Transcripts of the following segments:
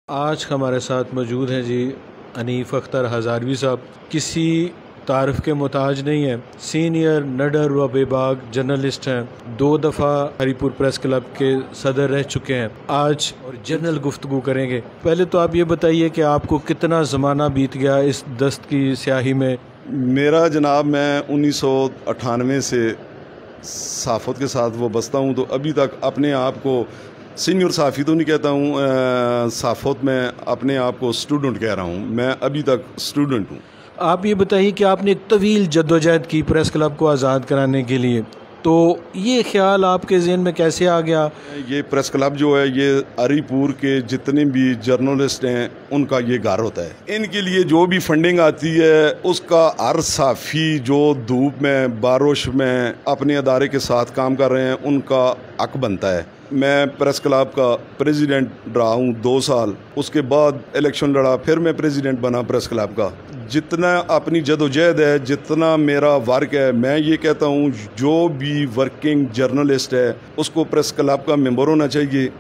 आज हमारे साथ मौजूद हैं जी अनीफ अख्तर हज़ारवी साहब। किसी तारीफ़ के मोहताज नहीं है, सीनियर नडर व बेबाक जर्नलिस्ट हैं, 2 दफ़ा हरीपुर प्रेस क्लब के सदर रह चुके हैं। आज और जनरल गुफ्तगू करेंगे। पहले तो आप ये बताइए कि आपको कितना ज़माना बीत गया इस दस्त की स्याही में? मेरा जनाब, मैं 1998 से सहाफ़त के साथ वाबस्ता हूँ, तो अभी तक अपने आप को सीनियर सहाफ़ी तो नहीं कहता हूँ, सहाफ़त में अपने आप को स्टूडेंट कह रहा हूँ। मैं अभी तक स्टूडेंट हूँ। आप ये बताइए कि आपने एक तवील जद्दोजहद की प्रेस क्लब को आज़ाद कराने के लिए, तो ये ख्याल आपके ज़हन में कैसे आ गया? ये प्रेस क्लब जो है, ये हरीपुर के जितने भी जर्नलिस्ट हैं उनका ये घर होता है। इनके लिए जो भी फंडिंग आती है उसका हर सहाफ़ी जो धूप में बारिश में अपने अदारे के साथ काम कर रहे हैं उनका हक बनता है। मैं प्रेस क्लब का प्रेसिडेंट रहा हूँ 2 साल, उसके बाद इलेक्शन लड़ा, फिर मैं प्रेसिडेंट बना प्रेस क्लब का। जितना अपनी जदोजहद है, जितना मेरा वर्क है, मैं ये कहता हूँ जो भी वर्किंग जर्नलिस्ट है उसको प्रेस क्लब का मेंबर होना चाहिए।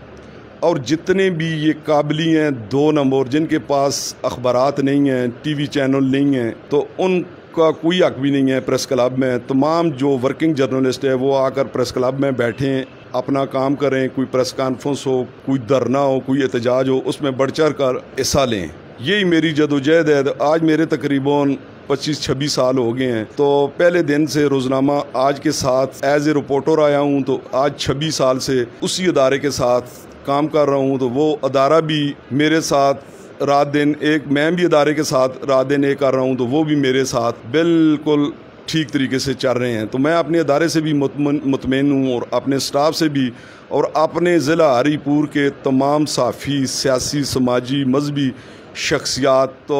और जितने भी ये काबिली हैं 2 नंबर, जिनके पास अखबारात नहीं हैं, टीवी चैनल नहीं हैं, तो उनका कोई हक भी नहीं है प्रेस क्लब में। तमाम जो वर्किंग जर्नलिस्ट है वो आकर प्रेस क्लब में बैठें, अपना काम करें। कोई प्रेस कॉन्फ्रेंस हो, कोई धरना हो, कोई एहतजाज हो, उसमें बढ़ चढ़ कर हिस्सा लें। यही मेरी जदोजहद है। आज मेरे तकरीबन 25-26 साल हो गए हैं। तो पहले दिन से रोज़नामा आज के साथ एज ए रिपोर्टर आया हूँ, तो आज 26 साल से उसी अदारे के साथ काम कर रहा हूँ। तो वो अदारा भी मेरे साथ रात दिन एक, मैं भी अदारे के साथ रात दिन एक कर रहा हूँ, तो वो भी मेरे साथ बिल्कुल ठीक तरीके से चल रहे हैं। तो मैं अपने अदारे से भी मुतमईन हूँ और अपने स्टाफ से भी, और अपने ज़िला हरीपुर के तमाम सहाफ़ी, सियासी, समाजी, मजहबी शख्सियात। तो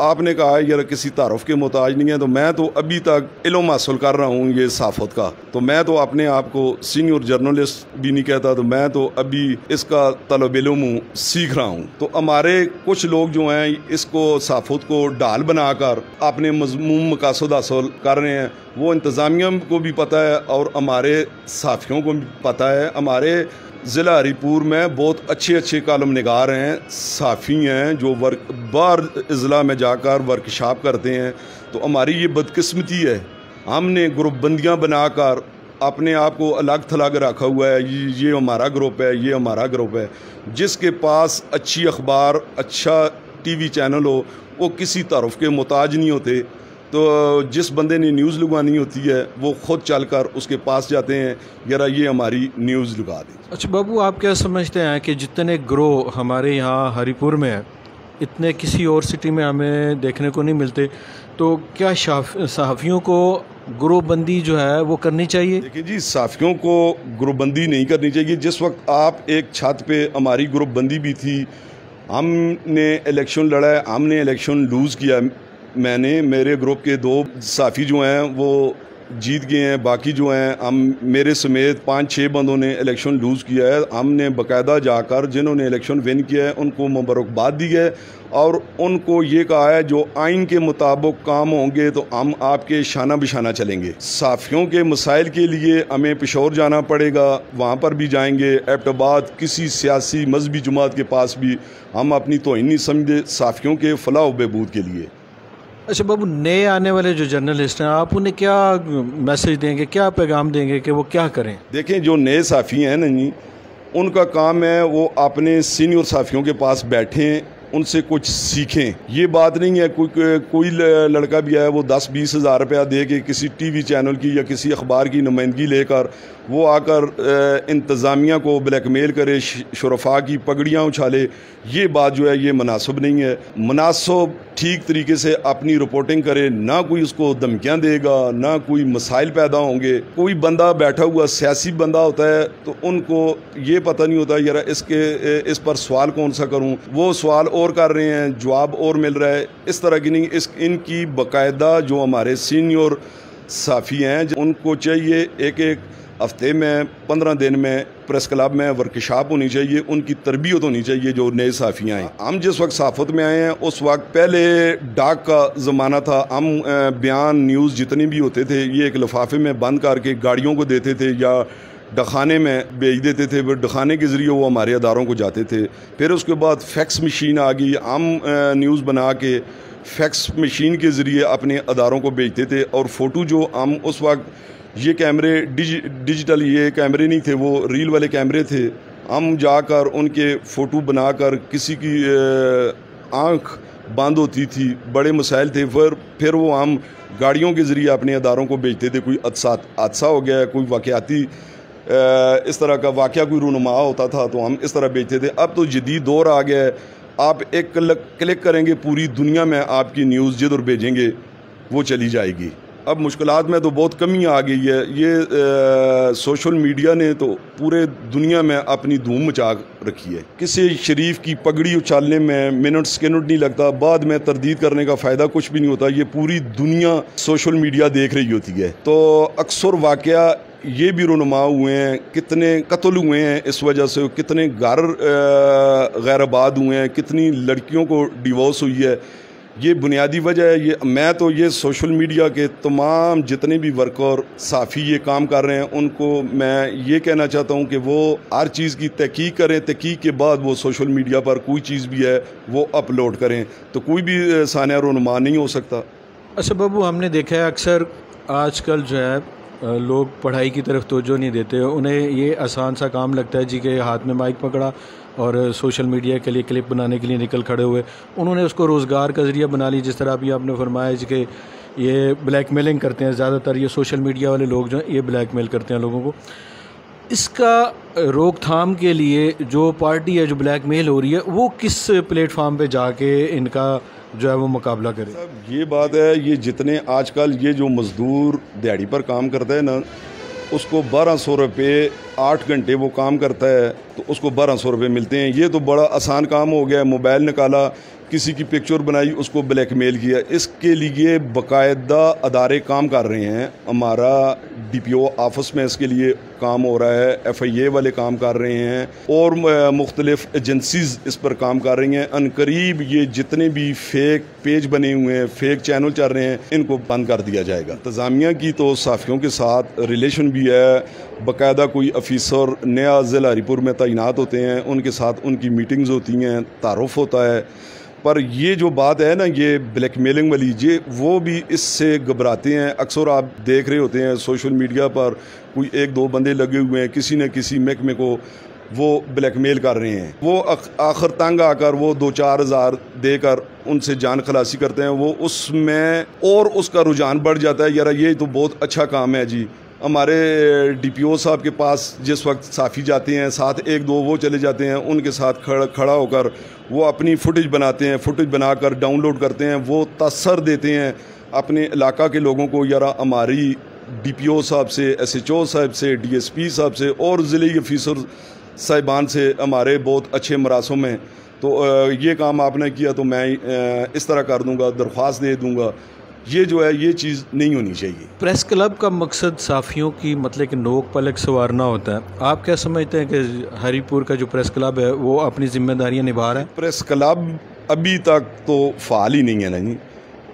आपने कहा यार किसी तारुफ के मोहताज नहीं है, तो मैं तो अभी तक इल्म हासिल कर रहा हूँ ये सहाफ़त का। तो मैं तो अपने आप को सीनियर जर्नलिस्ट भी नहीं कहता, तो मैं तो अभी इसका तलब-ए-इल्म हूँ, सीख रहा हूँ। तो हमारे कुछ लोग जो हैं इसको सहाफ़त को ढाल बनाकर अपने मज़मूम मकासद हासिल कर रहे हैं। वो इंतज़ामिया को भी पता है और हमारे सहाफ़ियों को भी पता है। हमारे ज़िला हरीपुर में बहुत अच्छे अच्छे कालम निगार हैं, सहाफ़ी हैं जो बाहर ज़िला में जाकर वर्कशॉप करते हैं। तो हमारी ये बदकिस्मती है, हमने ग्रुप बंदियाँ बनाकर अपने आप को अलग थलग रखा हुआ है। ये हमारा ग्रुप है, ये हमारा ग्रुप है। जिसके पास अच्छी अखबार, अच्छा टीवी चैनल हो, वो किसी तरफ के मोहताज नहीं होते। तो जिस बंदे ने न्यूज़ लगवानी होती है वो ख़ुद चलकर उसके पास जाते हैं, यार ये हमारी न्यूज़ लगा दें। अच्छा बाबू, आप क्या समझते हैं कि जितने ग्रोह हमारे यहाँ हरीपुर में है, इतने किसी और सिटी में हमें देखने को नहीं मिलते, तो क्या सहाफ़ियों को ग्रोहबंदी जो है वो करनी चाहिए? देखिए जी, सहाफ़ियों को ग्रोहबंदी नहीं करनी चाहिए। जिस वक्त आप एक छत पे, हमारी ग्रोहबंदी भी थी, हमने इलेक्शन लड़ा है, हमने इलेक्शन लूज़ किया। मैंने, मेरे ग्रुप के 2 सहाफ़ी जो हैं वो जीत गए हैं, बाकी जो हैं हम मेरे समेत 5-6 बंदों ने इलेक्शन लूज़ किया है। हमने बाकायदा जाकर जिन्होंने इलेक्शन विन किया है उनको मुबारकबाद दी है और उनको ये कहा है जो आइन के मुताबिक काम होंगे तो हम आपके शाना बिशाना चलेंगे। सहाफ़ियों के मसाइल के लिए हमें पेशोर जाना पड़ेगा, वहाँ पर भी जाएंगे। एबटाबाद किसी सियासी मजहबी जमात के पास भी हम अपनी तौहीन नहीं समझे सहाफ़ियों के फलाह बहबूद के लिए। अच्छा बाबू, नए आने वाले जो जर्नलिस्ट हैं, आप उन्हें क्या मैसेज देंगे, क्या पैगाम देंगे कि वो क्या करें? देखें, जो नए सहाफ़ी हैं ना जी, उनका काम है वो अपने सीनियर सहाफ़ियों के पास बैठें, उनसे कुछ सीखें। ये बात नहीं है कोई लड़का भी है वो 10-20 हज़ार रुपया दे के किसी टीवी चैनल की या किसी अखबार की नुमाइंदगी लेकर वो आकर इंतज़ामिया को ब्लैकमेल करे, शुरफा की पगड़ियाँ उछाले। ये बात जो है ये मुनासिब नहीं है। मुनासिब ठीक तरीके से अपनी रिपोर्टिंग करे, ना कोई उसको धमकियाँ देगा, ना कोई मसाइल पैदा होंगे। कोई बंदा बैठा हुआ सियासी बंदा होता है तो उनको ये पता नहीं होता यार इस पर सवाल कौन सा करूँ, वो सवाल और कर रहे हैं, जवाब और मिल रहा है। इस तरह की नहीं, इनकी बाकायदा जो हमारे सीनियर सहाफ़ी हैं उनको चाहिए एक हफ्ते में 15 दिन में प्रेस क्लब में वर्कशॉप होनी चाहिए, उनकी तरबियत होनी चाहिए जो नए सहाफ़ी आए। हम जिस वक्त सहाफ़त में आए हैं उस वक्त पहले डाक का ज़माना था। हम बयान न्यूज़ जितने भी होते थे ये एक लिफाफे में बंद करके गाड़ियों को देते थे या डखाने में भेज देते थे, फिर डखाने के ज़रिए वो हमारे अदारों को जाते थे। फिर उसके बाद फैक्स मशीन आ गई, हम न्यूज़ बना के फैक्स मशीन के ज़रिए अपने अदारों को भेजते थे। और फ़ोटो जो हम उस वक्त ये कैमरे डिजिटल ये कैमरे नहीं थे, वो रील वाले कैमरे थे। हम जाकर उनके फ़ोटो बनाकर, किसी की आँख बंद होती थी, बड़े मसाइल थे, फिर वो हम गाड़ियों के ज़रिए अपने अदारों को भेजते थे। कोई हादसा हो गया, कोई वाक़याती इस तरह का वाक़या कोई रूनुमा होता था तो हम इस तरह भेजते थे। अब तो जदीद दौर आ गया है, आप एक क्लिक करेंगे, पूरी दुनिया में आपकी न्यूज़ जिधर भेजेंगे वो चली जाएगी। अब मुश्किलात में तो बहुत कमी आ गई है। ये सोशल मीडिया ने तो पूरे दुनिया में अपनी धूम मचा रखी है। किसी शरीफ की पगड़ी उछालने में मिनट सेकंड नहीं लगता, बाद में तरदीद करने का फ़ायदा कुछ भी नहीं होता। ये पूरी दुनिया सोशल मीडिया देख रही होती है। तो अक्सर वाक़या ये भी रुनुमा हुए हैं, कितने कत्ल हुए हैं इस वजह से, कितने घर गैर आबाद हुए हैं, कितनी लड़कियों को डिवोर्स हुई है। ये बुनियादी वजह है। ये मैं तो ये सोशल मीडिया के तमाम जितने भी वर्कर साफ़ी ये काम कर रहे हैं, उनको मैं ये कहना चाहता हूँ कि वो हर चीज़ की तहकीक करें, तहकीक के बाद वो सोशल मीडिया पर कोई चीज़ भी है वो अपलोड करें, तो कोई भी सानिया रुनुमा नहीं हो सकता। अच्छा बाबू, हमने देखा है अक्सर आजकल जो है लोग पढ़ाई की तरफ तवज्जो नहीं देते। उन्हें ये आसान सा काम लगता है जी के हाथ में माइक पकड़ा और सोशल मीडिया के लिए क्लिप बनाने के लिए निकल खड़े हुए। उन्होंने उसको रोज़गार का ज़रिया बना ली। जिस तरह अभी आपने फरमाया जी कि ये ब्लैकमेलिंग करते हैं, ज़्यादातर ये सोशल मीडिया वाले लोग जो हैं ये ब्लैकमेल करते हैं लोगों को। इसका रोकथाम के लिए जो पार्टी है जो ब्लैकमेल हो रही है, वो किस प्लेटफार्म पे जाके इनका जो है वो मुकाबला करे? ये बात है, ये जितने आजकल ये जो मज़दूर दिहाड़ी पर काम करता है ना, उसको 1200 रुपये 8 घंटे वो काम करता है तो उसको 1200 रुपये मिलते हैं। ये तो बड़ा आसान काम हो गया। मोबाइल निकाला, किसी की पिक्चर बनाई, उसको ब्लैकमेल किया। इसके लिए बाकायदा अदारे काम कर रहे हैं। हमारा DPO ऑफिस में इसके लिए काम हो रहा है, FIA वाले काम कर रहे हैं और मुख्तलिफ एजेंसीज़ इस पर काम कर रही हैं। अनकरीब ये जितने भी फेक पेज बने हुए हैं, फेक चैनल चल रहे हैं, इनको बंद कर दिया जाएगा। इंतज़ामिया की तो साफ़ियों के साथ रिलेशन भी है। बाकायदा कोई अफीसर नया ज़िला हरीपुर में तैनात होते हैं, उनके साथ उनकी मीटिंग्स होती हैं, तारुफ होता है। पर ये जो बात है ना, ये ब्लैकमेलिंग वाली, ये वो भी इससे घबराते हैं। अक्सर आप देख रहे होते हैं सोशल मीडिया पर कोई 1-2 बंदे लगे हुए हैं, किसी न किसी महकमे को वो ब्लैकमेल कर रहे हैं। वो आखिर तंग आकर वो 2-4 हज़ार देकर उनसे जान खलासी करते हैं। वो उसमें और उसका रुझान बढ़ जाता है, यार ये तो बहुत अच्छा काम है जी। हमारे DPO साहब के पास जिस वक्त साफ़ी जाते हैं, साथ 1-2 वो चले जाते हैं, उनके साथ खड़ा होकर वो अपनी फुटेज बनाते हैं, फुटेज बनाकर डाउनलोड करते हैं, वो तसर देते हैं अपने इलाका के लोगों को, यार हमारी DPO साहब से, SHO साहब से, DSP साहब से और ज़िले अफीसर साहिबान से हमारे बहुत अच्छे मरासम हैं, तो ये काम आपने किया तो मैं इस तरह कर दूँगा, दरख्वास्त दे दूँगा। ये जो है ये चीज़ नहीं होनी चाहिए। प्रेस क्लब का मकसद साफ़ियों की मतलब कि नोक पलक संवारना होता है। आप क्या समझते हैं कि हरीपुर का जो प्रेस क्लब है वो अपनी जिम्मेदारियां निभा रहा है? प्रेस क्लब अभी तक तो फ़ाल ही नहीं है। नहीं,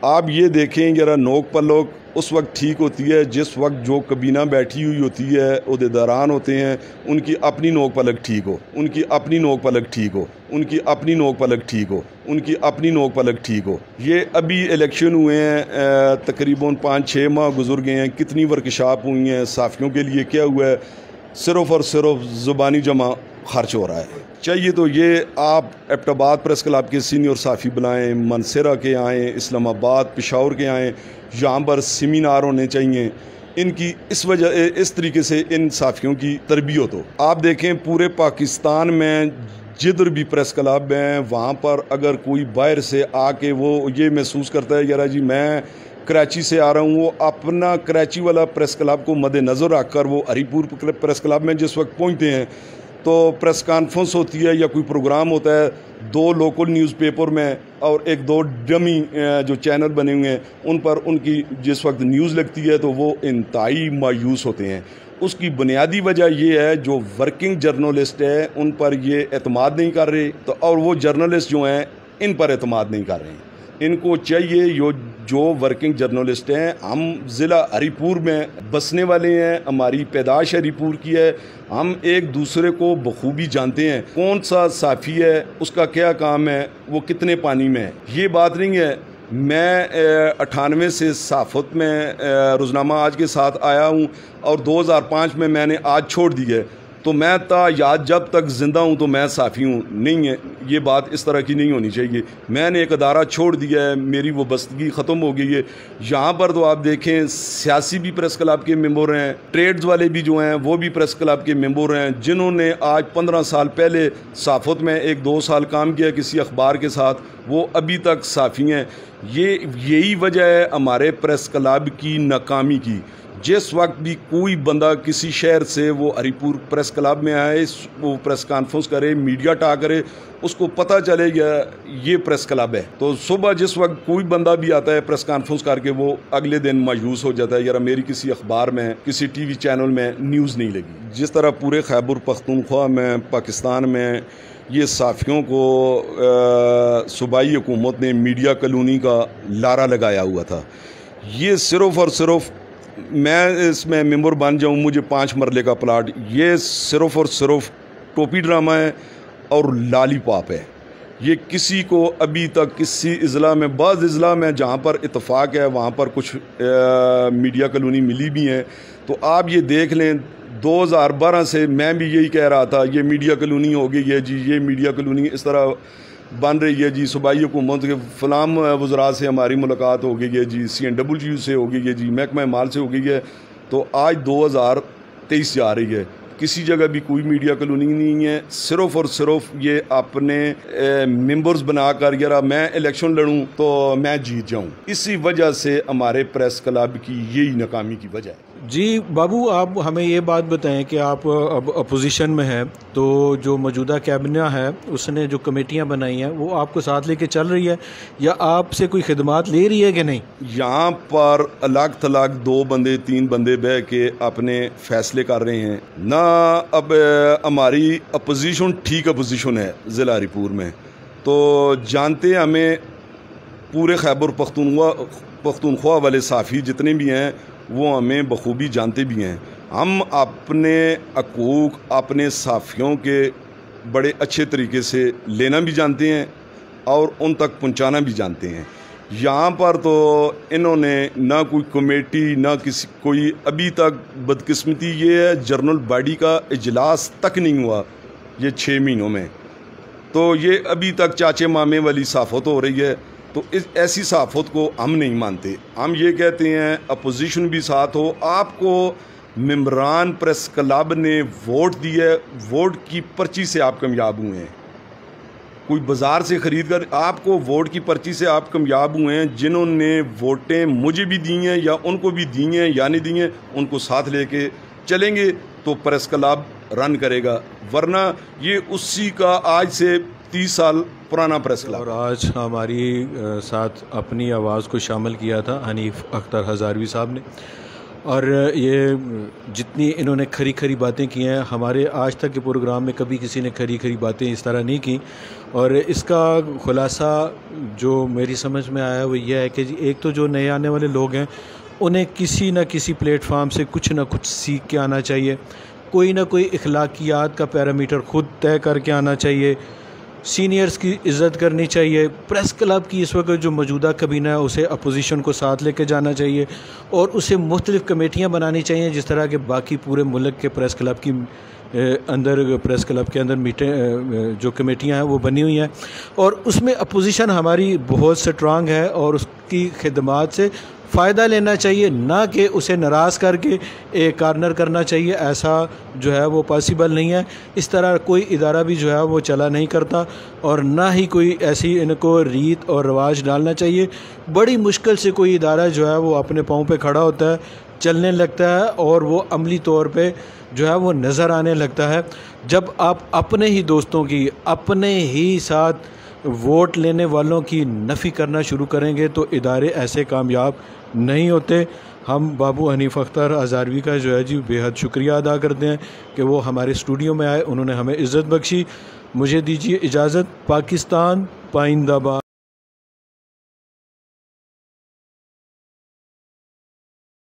आप ये देखें जरा, नोक पलक उस वक्त ठीक होती है जिस वक्त जो कबीना बैठी हुई होती है, उहदेदारान होते हैं, उनकी अपनी नोक पलक ठीक हो, उनकी अपनी नोक पलक ठीक हो, उनकी अपनी नोक पलक ठीक हो, उनकी अपनी नोक पलक ठीक हो। ये अभी इलेक्शन हुए हैं, तकरीबन 5-6 माह गुजर गए हैं, कितनी वर्कशॉप हुई हैं साफ़ियों के लिए, क्या हुआ है? सिर्फ़ और सिर्फ ज़ुबानी जमा खर्च हो रहा है। चाहिए तो ये आप एबटाबाद प्रेस क्लब के सीनियर साफ़ी बुलाएं, मनसेरा के आएँ, इस्लामाबाद पेशावर के आएँ, यहाँ पर सेमिनार होने चाहिए इनकी। इस वजह इस तरीके से इन साफ़ियों की तरबियत हो। आप देखें पूरे पाकिस्तान में जिधर भी प्रेस क्लब हैं, वहाँ पर अगर कोई बाहर से आके वो ये महसूस करता है यार जी मैं कराची से आ रहा हूँ, वो अपना कराची वाला प्रेस क्लब को मद्देनज़र रख कर वो हरीपुर प्रेस क्लब में जिस वक्त पहुँचते हैं तो प्रेस कॉन्फ्रेंस होती है या कोई प्रोग्राम होता है, 2 लोकल न्यूज़पेपर में और 1-2 डमी जो चैनल बने हुए हैं उन पर उनकी जिस वक्त न्यूज़ लगती है तो वो इंतहाई मायूस होते हैं। उसकी बुनियादी वजह ये है जो वर्किंग जर्नलिस्ट है उन पर ये एतमाद नहीं कर रहे, तो और वो जर्नलिस्ट जो हैं इन पर एतमाद नहीं कर रहे हैं। इनको चाहिए जो वर्किंग जर्नलिस्ट हैं, हम ज़िला हरीपुर में बसने वाले हैं, हमारी पैदाश हरीपुर की है, हम एक दूसरे को बखूबी जानते हैं। कौन सा साफ़ी है, उसका क्या काम है, वो कितने पानी में है। ये बात नहीं है मैं 98 से सहाफ़त में रोज़नामा आज के साथ आया हूँ और 2005 में मैंने आज छोड़ दी है, तो मैं याद जब तक ज़िंदा हूँ तो मैं साफ़ी हूँ। नहीं है, ये बात इस तरह की नहीं होनी चाहिए। मैंने एक अदारा छोड़ दिया है, मेरी वो बस्तगी ख़त्म हो गई है। यहाँ पर तो आप देखें, सियासी भी प्रेस क्लब के मेंबर हैं, ट्रेड्स वाले भी जो हैं वो भी प्रेस क्लब के मेंबर हैं, जिन्होंने आज 15 साल पहले सहाफ़त में 1-2 साल काम किया किसी अखबार के साथ, वो अभी तक साफ़ी हैं। यही वजह है हमारे प्रेस क्लब की नाकामी की। जिस वक्त भी कोई बंदा किसी शहर से वो हरीपुर प्रेस क्लब में आए, वो प्रेस कॉन्फ्रेंस करे, मीडिया टाक करे, उसको पता चलेगा ये प्रेस क्लब है। तो सुबह जिस वक्त कोई बंदा भी आता है प्रेस कॉन्फ्रेंस करके, वो अगले दिन मायूस हो जाता है, यार मेरी किसी अखबार में, किसी टीवी चैनल में न्यूज़ नहीं लगी। जिस तरह पूरे खैबर पख्तूनख्वा में, पाकिस्तान में ये साफ़ियों को सूबाई हुकूमत ने मीडिया कॉलोनी का लारा लगाया हुआ था। ये सिर्फ़ और सिर्फ मैं इसमें मेंबर बन जाऊं, मुझे 5 मरले का प्लाट, ये सिर्फ़ और सिर्फ टोपी ड्रामा है और लॉलीपॉप है। ये किसी को अभी तक किसी इज़ला में, बाज़ इज़ला में जहाँ पर इत्तफ़ाक़ है वहाँ पर कुछ मीडिया कॉलोनी मिली भी हैं। तो आप ये देख लें, 2012 से मैं भी यही कह रहा था, ये मीडिया कॉलोनी हो गई है जी, ये मीडिया कॉलोनी इस तरह बन रही है जी, सूबाई हुकूमत के फलाम वज़रा से हमारी मुलाकात हो गई है जी, CNWU से हो गई है जी, महकमा माल से हो गई है। तो आज 2023 जा रही है, किसी जगह भी कोई मीडिया कॉलोनी नहीं है। सिर्फ़ और सिर्फ ये अपने मेंबर्स बनाकर, यार मैं इलेक्शन लड़ूं तो मैं जीत जाऊं, इसी वजह से हमारे प्रेस क्लब की यही नाकामी की वजह है। जी बाबू, आप हमें ये बात बताएं कि आप अब अपोजिशन में हैं, तो जो मौजूदा कैबिनेट है उसने जो कमेटियां बनाई हैं वो आपको साथ लेके चल रही है या आपसे कोई खिदमात ले रही है कि नहीं? यहाँ पर अलग थलग 2 बंदे 3 बंदे बह के अपने फैसले कर रहे हैं ना। अब हमारी अपोजिशन ठीक अपोजिशन है ज़िला हरीपुर में, तो जानते हैं हमें पूरे खैबर पख्तूनख्वा वाले साफ़ी जितने भी हैं वो हमें बखूबी जानते भी हैं। हम अपने हकूक़ अपने साफ़ियों के बड़े अच्छे तरीके से लेना भी जानते हैं और उन तक पहुंचाना भी जानते हैं। यहाँ पर तो इन्होंने ना कोई कमेटी, ना किसी कोई, अभी तक बदकिस्मती ये है जर्नल बॉडी का इजलास तक नहीं हुआ ये 6 महीनों में। तो ये अभी तक चाचे मामे वाली साफ़त हो रही है। तो इस ऐसी साफ़त को हम नहीं मानते। हम ये कहते हैं अपोजिशन भी साथ हो। आपको मेंबरान प्रेस क्लब ने वोट दिए, वोट की पर्ची से आप कामयाब हुए हैं, कोई बाज़ार से ख़रीद कर, आपको वोट की पर्ची से आप कामयाब हुए हैं। जिन्होंने वोटें मुझे भी दी हैं या उनको भी दी हैं या नहीं दी हैं, उनको साथ लेके चलेंगे तो प्रेस क्लब रन करेगा, वरना ये उसी का आज से 30 साल पुराना प्रेस क्लब। और आज हमारी साथ अपनी आवाज़ को शामिल किया था हनीफ अख्तर हज़ारवी साहब ने, और ये जितनी इन्होंने खरी खरी बातें की हैं, हमारे आज तक के प्रोग्राम में कभी किसी ने खरी खरी बातें इस तरह नहीं की। और इसका खुलासा जो मेरी समझ में आया वो यह है कि एक तो जो नए आने वाले लोग हैं उन्हें किसी न किसी प्लेटफार्म से कुछ ना कुछ सीख के आना चाहिए, कोई ना कोई इखलाकियात का पैरामीटर ख़ुद तय करके आना चाहिए, सीनियर्स की इज़्ज़त करनी चाहिए। प्रेस क्लब की इस वक्त जो मौजूदा कबीना है उसे अपोजिशन को साथ लेके जाना चाहिए और उसे मुख्तलिफ़ कमेटियाँ बनानी चाहिए, जिस तरह के बाकी पूरे मुल्क के प्रेस क्लब की प्रेस क्लब के अंदर मीटिंग जो कमेटियाँ हैं वो बनी हुई हैं, और उसमें अपोजिशन हमारी बहुत स्ट्रांग है और उसकी खिदमात से फ़ायदा लेना चाहिए, ना कि उसे नाराज़ करके एक कार्नर करना चाहिए। ऐसा जो है वो पॉसिबल नहीं है। इस तरह कोई इदारा भी जो है वो चला नहीं करता और ना ही कोई ऐसी इनको रीत और रवाज डालना चाहिए। बड़ी मुश्किल से कोई इदारा जो है वो अपने पाँव पे खड़ा होता है, चलने लगता है और वो अमली तौर पे जो है वो नज़र आने लगता है। जब आप अपने ही दोस्तों की, अपने ही साथ वोट लेने वालों की नफ़ी करना शुरू करेंगे तो इदारे ऐसे कामयाब नहीं होते। हम बाबू हनीफ अख्तर हज़ारवी का जो है जी बेहद शुक्रिया अदा करते हैं कि वो हमारे स्टूडियो में आए, उन्होंने हमें इज़्ज़त बख्शी। मुझे दीजिए इजाज़त। पाकिस्तान पाइंदाबाद।